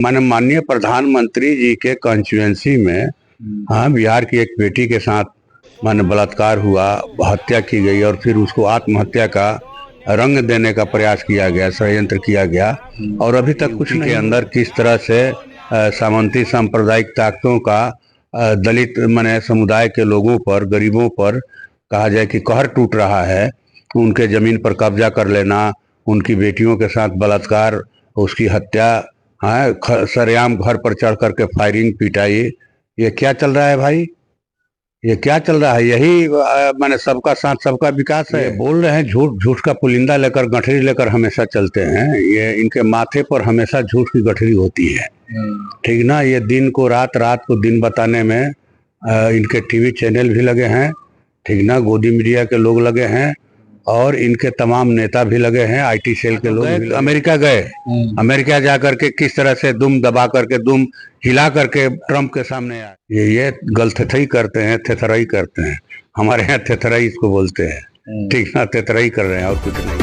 माननीय प्रधानमंत्री जी के कॉन्स्टिट्यूएंसी में हाँ बिहार की एक बेटी के साथ बलात्कार हुआ, हत्या की गई और फिर उसको आत्महत्या का रंग देने का प्रयास किया गया, षड्यंत्र किया गया। और अभी तक कुछ के अंदर किस तरह से सामंती सांप्रदायिक ताकतों का दलित समुदाय के लोगों पर, गरीबों पर कहा जाए कि कहर टूट रहा है। उनके जमीन पर कब्जा कर लेना, उनकी बेटियों के साथ बलात्कार, उसकी हत्या, हाँ सरेआम घर पर चढ़ करके फायरिंग, पिटाई, ये क्या चल रहा है भाई? ये क्या चल रहा है? यही सबका साथ सबका विकास है। ये बोल रहे हैं झूठ, झूठ का पुलिंदा लेकर, गठरी लेकर हमेशा चलते हैं। ये इनके माथे पर हमेशा झूठ की गठरी होती है, ठीक ना। ये दिन को रात, रात को दिन बताने में इनके टीवी चैनल भी लगे हैं, ठीक ना। गोदी मीडिया के लोग लगे हैं और इनके तमाम नेता भी लगे हैं, आईटी सेल के लोग भी। अमेरिका गए, अमेरिका जा करके किस तरह से दुम दबा करके, दुम हिला करके ट्रंप के सामने आए। ये गलथई करते हैं, थेथराई करते हैं। हमारे यहाँ थेथराई इसको बोलते हैं, ठीक ना। थेथराई कर रहे हैं और कुछ नहीं।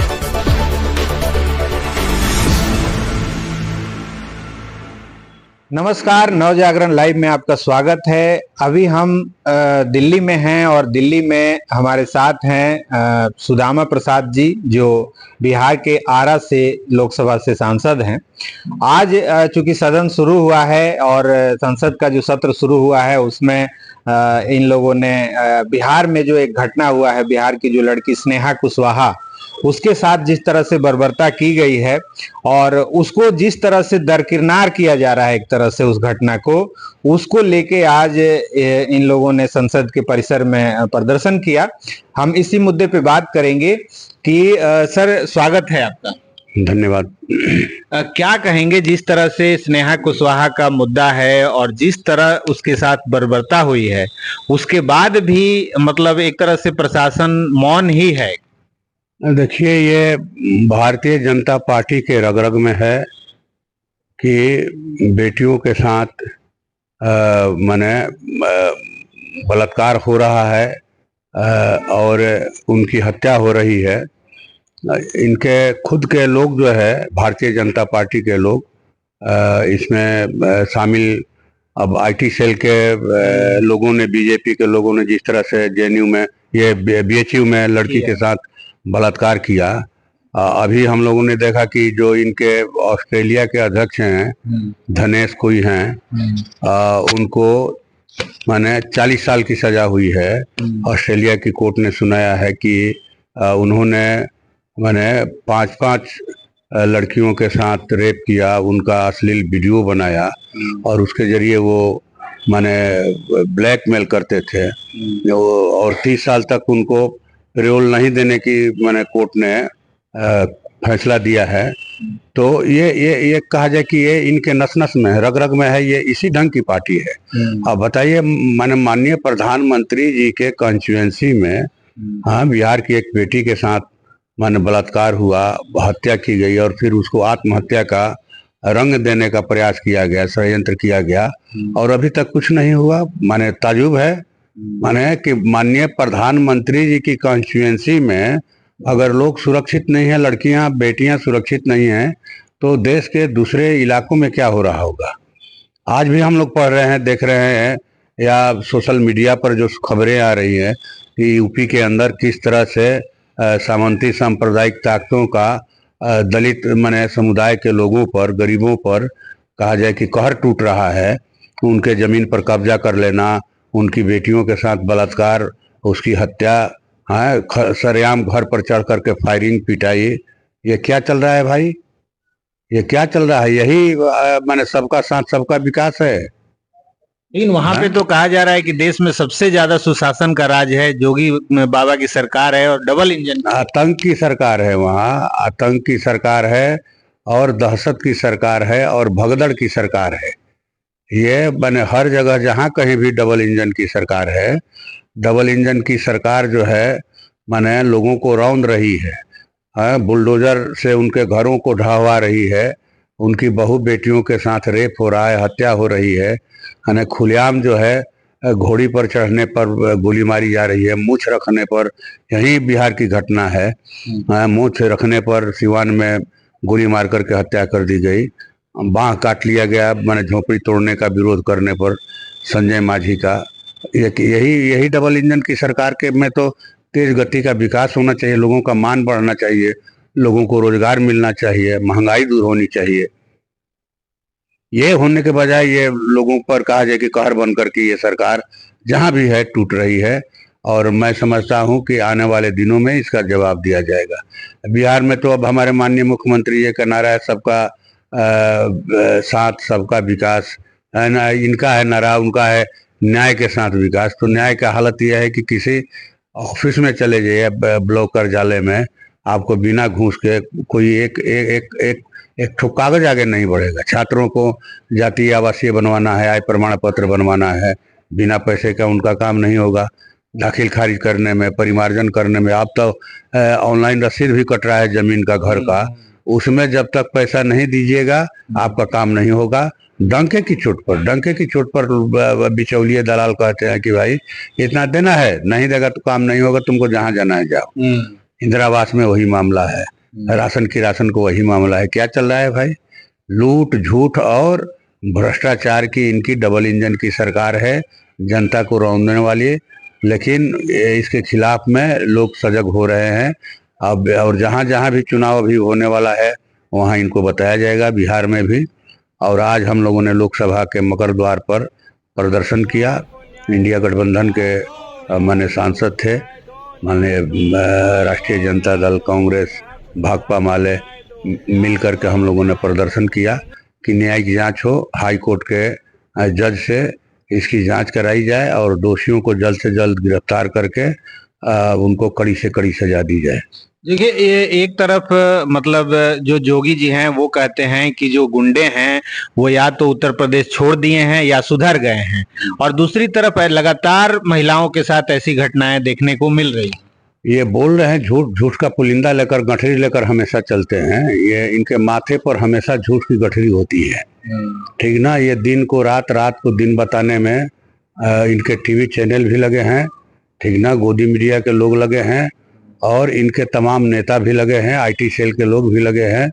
नमस्कार, नवजागरण लाइव में आपका स्वागत है। अभी हम दिल्ली में हैं और दिल्ली में हमारे साथ हैं सुदामा प्रसाद जी, जो बिहार के आरा से लोकसभा से सांसद हैं। आज चूंकि सदन शुरू हुआ है और संसद का जो सत्र शुरू हुआ है उसमें इन लोगों ने बिहार में जो एक घटना हुआ है, बिहार की जो लड़की स्नेहा कुशवाहा, उसके साथ जिस तरह से बर्बरता की गई है और उसको जिस तरह से दरकिनार किया जा रहा है एक तरह से उस घटना को, उसको लेके आज इन लोगों ने संसद के परिसर में प्रदर्शन किया। हम इसी मुद्दे पे बात करेंगे कि सर, स्वागत है आपका। धन्यवाद। क्या कहेंगे, जिस तरह से स्नेहा कुशवाहा का मुद्दा है और जिस तरह उसके साथ बर्बरता हुई है, उसके बाद भी एक तरह से प्रशासन मौन ही है। देखिए, ये भारतीय जनता पार्टी के रग रग में है कि बेटियों के साथ बलात्कार हो रहा है और उनकी हत्या हो रही है। इनके खुद के लोग जो है, भारतीय जनता पार्टी के लोग इसमें शामिल, अब आईटी सेल के लोगों ने, बीजेपी के लोगों ने जिस तरह से जेएनयू में, ये बीएचयू में लड़की के साथ बलात्कार किया। अभी हम लोगों ने देखा कि जो इनके ऑस्ट्रेलिया के अध्यक्ष हैं, धनेश कोई हैं, उनको 40 साल की सजा हुई है। ऑस्ट्रेलिया की कोर्ट ने सुनाया है कि उन्होंने 5-5 लड़कियों के साथ रेप किया, उनका अश्लील वीडियो बनाया और उसके जरिए वो ब्लैकमेल करते थे और 30 साल तक उनको पेरोल नहीं देने की कोर्ट ने फैसला दिया है। तो ये कहा जाए कि ये इनके नस नस में है, रग रग में है। ये इसी ढंग की पार्टी है। अब बताइए, माननीय प्रधानमंत्री जी के कॉन्स्टिट्यूएंसी में हाँ बिहार की एक बेटी के साथ बलात्कार हुआ, हत्या की गई और फिर उसको आत्महत्या का रंग देने का प्रयास किया गया, षड्यंत्र किया गया और अभी तक कुछ नहीं हुआ। ताजुब है कि माननीय प्रधानमंत्री जी की कॉन्स्टिट्यूएंसी में अगर लोग सुरक्षित नहीं है, लड़कियां बेटियां सुरक्षित नहीं हैं, तो देश के दूसरे इलाकों में क्या हो रहा होगा। आज भी हम लोग पढ़ रहे हैं, देख रहे हैं या सोशल मीडिया पर जो खबरें आ रही है कि यूपी के अंदर किस तरह से सामंती सांप्रदायिक ताकतों का दलित समुदाय के लोगों पर, गरीबों पर कहा जाए कि कहर टूट रहा है। उनके जमीन पर कब्जा कर लेना, उनकी बेटियों के साथ बलात्कार, उसकी हत्या, हाँ सरेआम घर पर चढ़ करके फायरिंग, पिटाई, ये क्या चल रहा है भाई? ये क्या चल रहा है? यही सबका साथ सबका विकास है। लेकिन वहां पे तो कहा जा रहा है कि देश में सबसे ज्यादा सुशासन का राज है, जोगी बाबा की सरकार है और डबल इंजन आतंक की सरकार है। वहाँ आतंक की सरकार है और दहशत की सरकार है और भगदड़ की सरकार है। ये हर जगह जहाँ कहीं भी डबल इंजन की सरकार है। डबल इंजन की सरकार जो है लोगों को रौंद रही है, बुलडोजर से उनके घरों को ढहवा रही है, उनकी बहू बेटियों के साथ रेप हो रहा है, हत्या हो रही है, खुलेआम जो है घोड़ी पर चढ़ने पर गोली मारी जा रही है, मूछ रखने पर। यही बिहार की घटना है, मूछ रखने पर सिवान में गोली मार करके हत्या कर दी गई। बांह काट लिया गया, मैंने झोपड़ी तोड़ने का विरोध करने पर संजय मांझी का। यही यही डबल इंजन की सरकार के में तो तेज गति का विकास होना चाहिए, लोगों का मान बढ़ना चाहिए, लोगों को रोजगार मिलना चाहिए, महंगाई दूर होनी चाहिए। ये होने के बजाय ये लोगों पर कहा जाए कि कहर बनकर के ये सरकार जहां भी है टूट रही है। और मैं समझता हूं कि आने वाले दिनों में इसका जवाब दिया जाएगा। बिहार में तो अब हमारे माननीय मुख्यमंत्री जी का नारा है सबका साथ सबका विकास, है ना, इनका है नारा, उनका है न्याय के साथ विकास। तो न्याय का हालत यह है कि किसी ऑफिस में चले जाइए, ब्लॉक कार्यालय में, आपको बिना घूस के कोई एक एक एक एक एक ठो कागज आगे नहीं बढ़ेगा। छात्रों को जातीय आवासीय बनवाना है, आय प्रमाण पत्र बनवाना है, बिना पैसे का उनका काम नहीं होगा। दाखिल खारिज करने में, परिमार्जन करने में, आप तो ऑनलाइन रसीद भी कट रहा है जमीन का, घर का, उसमें जब तक पैसा नहीं दीजिएगा आपका काम नहीं होगा। डंके की चोट पर बिचौलिए दलाल कहते हैं कि भाई इतना देना है, नहीं देगा तो काम नहीं होगा, तुमको जहां जाना है जाओ। इंदिरा आवास में वही मामला है, राशन की राशन को वही मामला है। क्या चल रहा है भाई? लूट झूठ और भ्रष्टाचार की इनकी डबल इंजन की सरकार है, जनता को रौंदने वाली। लेकिन इसके खिलाफ में लोग सजग हो रहे हैं अब, और जहां जहां भी चुनाव अभी होने वाला है वहां इनको बताया जाएगा, बिहार में भी। और आज हम लोगों ने लोकसभा के मकर द्वार पर प्रदर्शन किया। इंडिया गठबंधन के माननीय सांसद थे, माननीय राष्ट्रीय जनता दल, कांग्रेस, भाकपा माले मिल करके हम लोगों ने प्रदर्शन किया कि न्यायिक जांच हो, हाई कोर्ट के जज से इसकी जांच कराई जाए और दोषियों को जल्द से जल्द गिरफ्तार करके उनको कड़ी से कड़ी सजा दी जाए। देखिए, ये एक तरफ मतलब जो जोगी जी हैं वो कहते हैं कि जो गुंडे हैं वो या तो उत्तर प्रदेश छोड़ दिए हैं या सुधर गए हैं, और दूसरी तरफ लगातार महिलाओं के साथ ऐसी घटनाएं देखने को मिल रही हैं। ये बोल रहे हैं, झूठ झूठ का पुलिंदा लेकर, गठरी लेकर हमेशा चलते हैं। ये इनके माथे पर हमेशा झूठ की गठरी होती है, ठीक ना। ये दिन को रात, रात को दिन बताने में इनके टीवी चैनल भी लगे हैं, ठीक ना, गोदी मीडिया के लोग लगे हैं, और इनके तमाम नेता भी लगे हैं, आईटी सेल के लोग भी लगे हैं।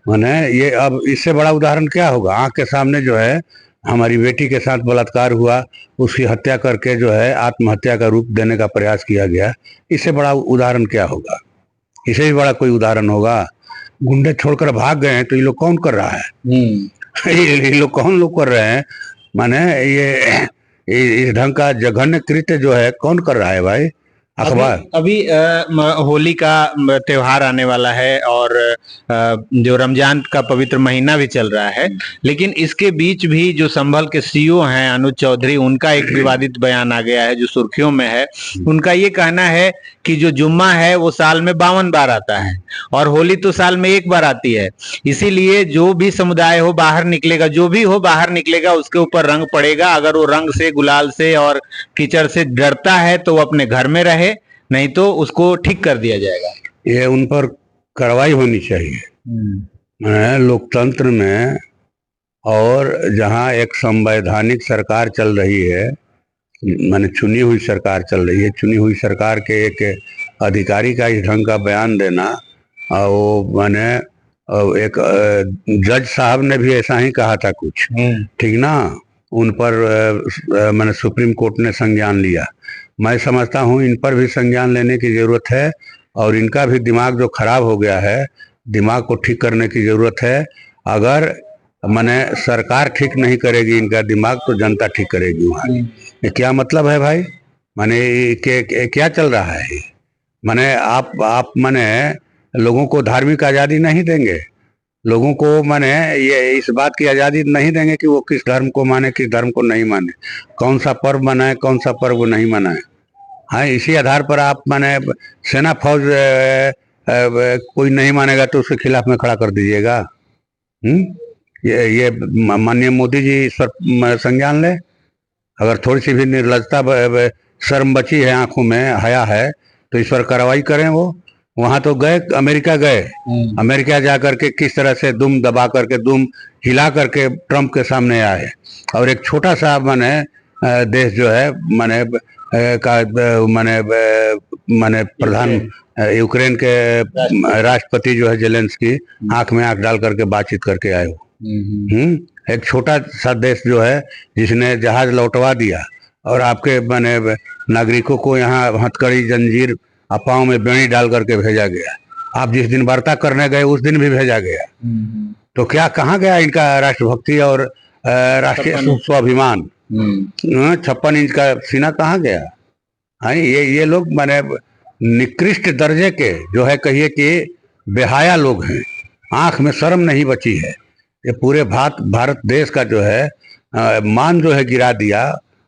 माने ये अब इससे बड़ा उदाहरण क्या होगा? आंख के सामने जो है हमारी बेटी के साथ बलात्कार हुआ, उसकी हत्या करके जो है आत्महत्या का रूप देने का प्रयास किया गया। इससे बड़ा उदाहरण क्या होगा? इससे भी बड़ा कोई उदाहरण होगा? गुंडे छोड़कर भाग गए हैं तो ये लोग कौन कर रहा है? ये लोग कौन लोग कर रहे हैं? माने ये इस ढंग का जघन्य कृत्य जो है कौन कर रहा है भाई? अखबार। अभी होली का त्योहार आने वाला है और जो रमजान का पवित्र महीना भी चल रहा है, लेकिन इसके बीच भी जो संभल के सीईओ हैं अनुज चौधरी, उनका एक विवादित बयान आ गया है जो सुर्खियों में है। उनका ये कहना है कि जो जुम्मा है वो साल में 52 बार आता है और होली तो साल में एक बार आती है, इसीलिए जो भी समुदाय हो बाहर निकलेगा, जो भी हो बाहर निकलेगा, उसके ऊपर रंग पड़ेगा। अगर वो रंग से, गुलाल से और कीचड़ से डरता है तो वो अपने घर में रहे, नहीं तो उसको ठीक कर दिया जाएगा। ये उन पर कार्रवाई होनी चाहिए। लोकतंत्र में और जहां एक संवैधानिक सरकार चल रही है, माने चुनी हुई सरकार चल रही है, चुनी हुई सरकार के एक अधिकारी का इस ढंग का बयान देना, और वो माने एक जज साहब ने भी ऐसा ही कहा था कुछ, ठीक ना। उन पर मैंने सुप्रीम कोर्ट ने संज्ञान लिया। मैं समझता हूँ इन पर भी संज्ञान लेने की जरूरत है, और इनका भी दिमाग जो खराब हो गया है, दिमाग को ठीक करने की जरूरत है। अगर माने सरकार ठीक नहीं करेगी इनका दिमाग, तो जनता ठीक करेगी वहाँ। ये क्या मतलब है भाई? माने क्या चल रहा है? माने आप माने लोगों को धार्मिक आज़ादी नहीं देंगे, लोगों को माने ये इस बात की आज़ादी नहीं देंगे कि वो किस धर्म को माने, किस धर्म को नहीं माने, कौन सा पर्व मनाए, कौन सा पर्व नहीं मनाए। हाँ, इसी आधार पर आप माने सेना फौज कोई नहीं मानेगा तो उसके खिलाफ में खड़ा कर दीजिएगा। ये माननीय मोदी जी इस पर संज्ञान ले। अगर थोड़ी सी भी निर्लजता, शर्म बची है, आंखों में हया है, तो इस पर कार्रवाई करें। वो वहां तो गए, अमेरिका गए, अमेरिका जा करके किस तरह से दुम दबा करके, दुम हिला करके ट्रंप के सामने आए, और एक छोटा सा माने देश जो है माने माने प्रधान यूक्रेन के राष्ट्रपति जो है जेलेंस्की, आंख में आंख डाल करके बातचीत करके आए हो। एक छोटा सा देश जो है जिसने जहाज लौटवा दिया और आपके माने नागरिकों को यहाँ हथकड़ी जंजीर पाँव में बेड़ी डाल करके भेजा गया। आप जिस दिन वार्ता करने गए उस दिन भी भेजा गया। तो क्या कहाँ गया इनका राष्ट्रभक्ति और राष्ट्रीय स्वाभिमान? 56 इंच का सीना कहाँ गया? हाँ, ये लोग माने निकृष्ट दर्जे के जो है कहिए कि बेहाया लोग हैं। आंख में शर्म नहीं बची है। ये पूरे भारत देश का जो है मान जो है गिरा दिया।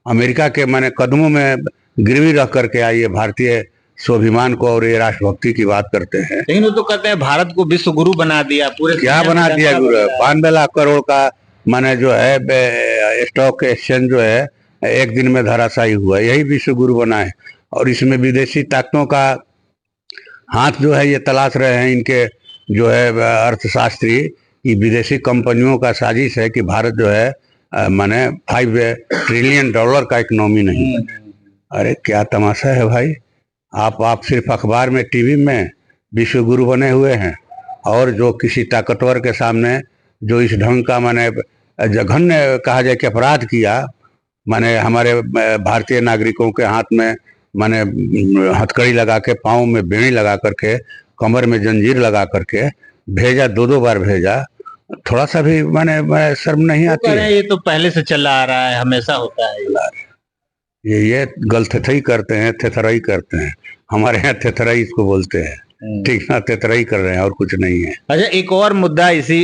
अमेरिका के माने कदमों में गिरवी रख करके आइए भारतीय स्वाभिमान को और ये राष्ट्रभक्ति की बात करते हैं। लेकिन वो तो कहते हैं भारत को विश्व गुरु बना दिया। पूरे क्या बना दिया गुरु? 92 लाख करोड़ का माने जो है स्टॉक एक्सचेंज जो है एक दिन में धराशायी हुआ, यही विश्व गुरु बना है। और इसमें विदेशी ताकतों का हाथ जो है ये तलाश रहे हैं इनके जो है अर्थशास्त्री कि विदेशी कंपनियों का साजिश है कि भारत जो है माने $5 ट्रिलियन का इकोनॉमी नहीं बने। अरे क्या तमाशा है भाई! आप सिर्फ अखबार में टीवी में विश्व गुरु बने हुए हैं और जो किसी ताकतवर के सामने जो इस ढंग का माने जघन्य कहा जाए कि अपराध किया, माने हमारे भारतीय नागरिकों के हाथ में माने हथकड़ी लगा के पाँव में बेड़ी लगा करके कमर में जंजीर लगा करके भेजा, 2 बार भेजा। थोड़ा सा भी माने शर्म नहीं आती है? ये तो पहले से चला आ रहा है, हमेशा होता है। ये गलथथई करते हैं, थेथराई करते हैं। हमारे यहाँ थेथराई इसको बोलते हैं। ठीक ना, तेतराई कर रहे हैं और कुछ नहीं है। अच्छा, एक और मुद्दा इसी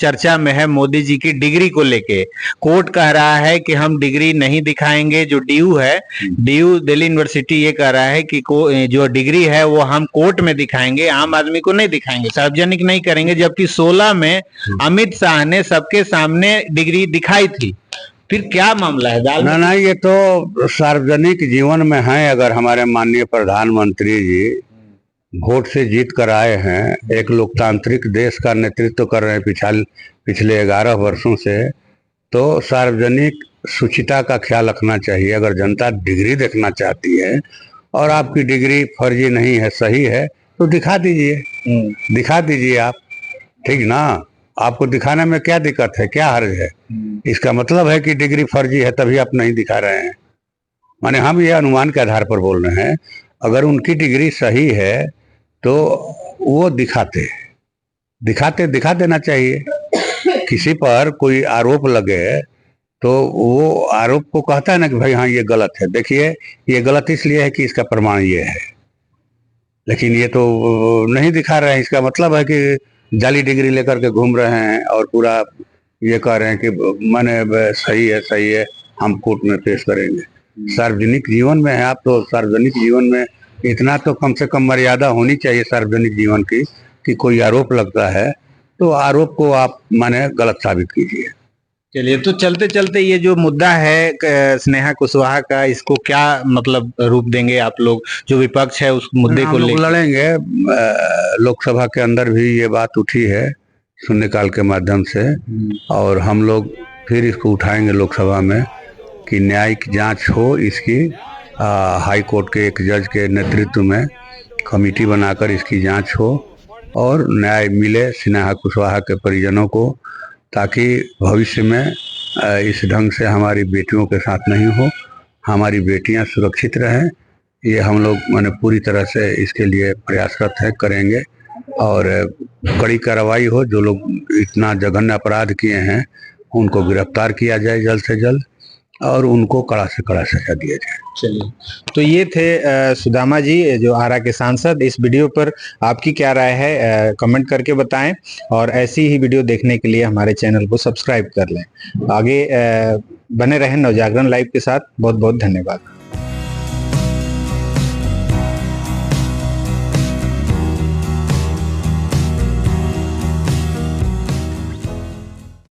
चर्चा में है मोदी जी की डिग्री को लेके। कोर्ट कह रहा है कि हम डिग्री नहीं दिखाएंगे। जो डीयू है, डीयू दिल्ली यूनिवर्सिटी ये कह रहा है कि जो डिग्री है वो हम कोर्ट में दिखाएंगे, आम आदमी को नहीं दिखाएंगे, सार्वजनिक नहीं करेंगे। जबकि 16 में अमित शाह ने सबके सामने डिग्री दिखाई थी। फिर क्या मामला है? ना, ये तो सार्वजनिक जीवन में है। अगर हमारे माननीय प्रधानमंत्री जी वोट से जीत कर आए हैं, एक लोकतांत्रिक देश का नेतृत्व कर रहे हैं पिछले 11 वर्षों से, तो सार्वजनिक शुचिता का ख्याल रखना चाहिए। अगर जनता डिग्री देखना चाहती है और आपकी डिग्री फर्जी नहीं है, सही है, तो दिखा दीजिए आप। ठीक ना? आपको दिखाने में क्या दिक्कत है, क्या हर्ज है? इसका मतलब है कि डिग्री फर्जी है तभी आप नहीं दिखा रहे हैं। माने हम ये अनुमान के आधार पर बोल रहे हैं। अगर उनकी डिग्री सही है तो वो दिखा देना चाहिए। किसी पर कोई आरोप लगे तो वो आरोप को कहता है ना कि भाई हाँ ये गलत है, देखिए ये गलत इसलिए है कि इसका प्रमाण ये है। लेकिन ये तो नहीं दिखा रहे हैं। इसका मतलब है कि जाली डिग्री लेकर के घूम रहे हैं और पूरा ये कह रहे हैं कि माने सही है, हम कोर्ट में पेश करेंगे। सार्वजनिक जीवन में है आप, तो सार्वजनिक जीवन में इतना तो कम से कम मर्यादा होनी चाहिए सार्वजनिक जीवन की कि कोई आरोप लगता है तो आरोप को आप माने गलत साबित कीजिए। चलिए, तो चलते चलते ये जो मुद्दा है स्नेहा कुशवाहा का, इसको क्या मतलब रूप देंगे आप लोग? जो विपक्ष है उस मुद्दे को लेकर लड़ेंगे। लोकसभा के अंदर भी ये बात उठी है शून्यकाल के माध्यम से, और हम लोग फिर इसको उठाएंगे लोकसभा में कि न्यायिक जांच हो इसकी। हाई कोर्ट के एक जज के नेतृत्व में कमेटी बनाकर इसकी जांच हो और न्याय मिले स्नेहा कुशवाहा के परिजनों को, ताकि भविष्य में इस ढंग से हमारी बेटियों के साथ नहीं हो, हमारी बेटियां सुरक्षित रहें। ये हम लोग माने पूरी तरह से इसके लिए प्रयासरत है, करेंगे और कड़ी कार्रवाई हो। जो लोग इतना जघन्य अपराध किए हैं उनको गिरफ्तार किया जाए जल्द से जल्द और उनको कड़ा से कड़ा सजा दिया जाए। चलिए, तो ये थे सुदामा जी जो आरा के सांसद। इस वीडियो पर आपकी क्या राय है कमेंट करके बताएं और ऐसी ही वीडियो देखने के लिए हमारे चैनल को सब्सक्राइब कर लें। आगे बने रहें नवजागरण लाइव के साथ। बहुत बहुत धन्यवाद।